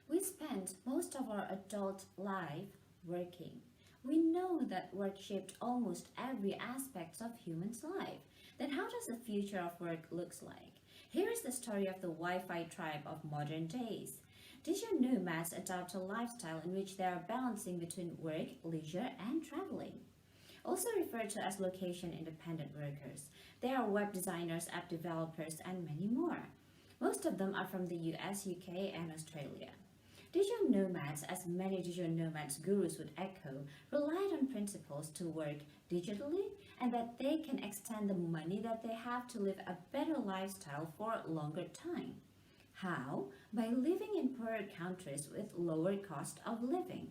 We spend most of our adult life working. We know that work shaped almost every aspect of human's life. Then how does the future of work looks like? Here is the story of the Wi-Fi tribe of modern days. Digital nomads adopt a lifestyle in which they are balancing between work, leisure, and traveling. Also referred to as location independent workers. They are web designers, app developers, and many more. Most of them are from the US, UK, and Australia. Digital nomads, as many digital nomads gurus would echo, relied on principles to work digitally and that they can extend the money that they have to live a better lifestyle for a longer time. How? By living in poorer countries with lower cost of living,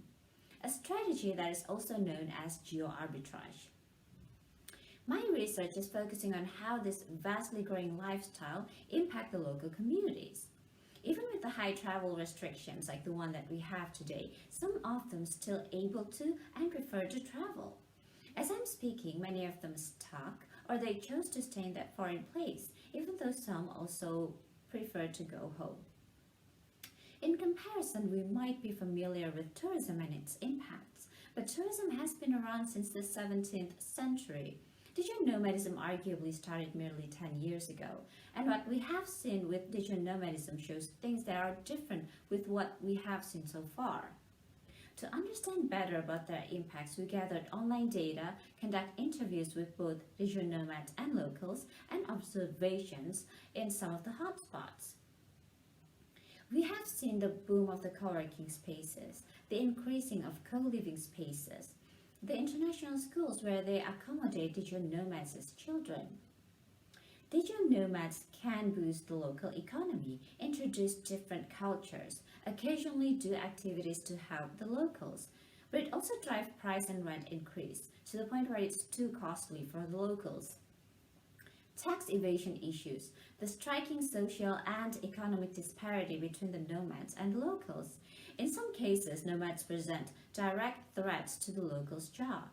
a strategy that is also known as geo-arbitrage. My research is focusing on how this vastly growing lifestyle impact the local communities. Even with the high travel restrictions like the one that we have today, some of them still able to and prefer to travel. As I'm speaking, many of them stuck or they chose to stay in that foreign place, even though some also prefer to go home. In comparison, we might be familiar with tourism and its impacts, but tourism has been around since the 17th century. Digital nomadism arguably started merely 10 years ago, and what we have seen with digital nomadism shows things that are different with what we have seen so far. To understand better about their impacts, we gathered online data, conduct interviews with both digital nomads and locals, and observations in some of the hotspots. We have seen the boom of the co-working spaces, the increasing of co-living spaces, the international schools where they accommodate digital nomads as children. Digital nomads can boost the local economy, introduce different cultures, occasionally do activities to help the locals, but it also drives price and rent increase to the point where it's too costly for the locals. Tax evasion issues, the striking social and economic disparity between the nomads and locals. In some cases, nomads present direct threats to the locals' job.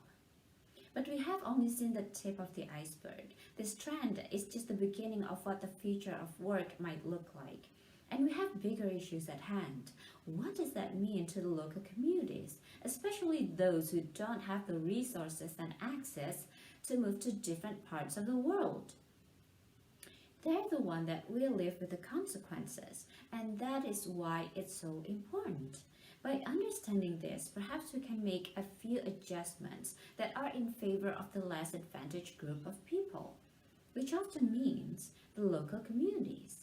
But we have only seen the tip of the iceberg. This trend is just the beginning of what the future of work might look like. And we have bigger issues at hand. What does that mean to the local communities, especially those who don't have the resources and access to move to different parts of the world? They're the one that will live with the consequences, and that is why it's so important. By understanding this, perhaps we can make a few adjustments that are in favor of the less advantaged group of people, which often means the local communities.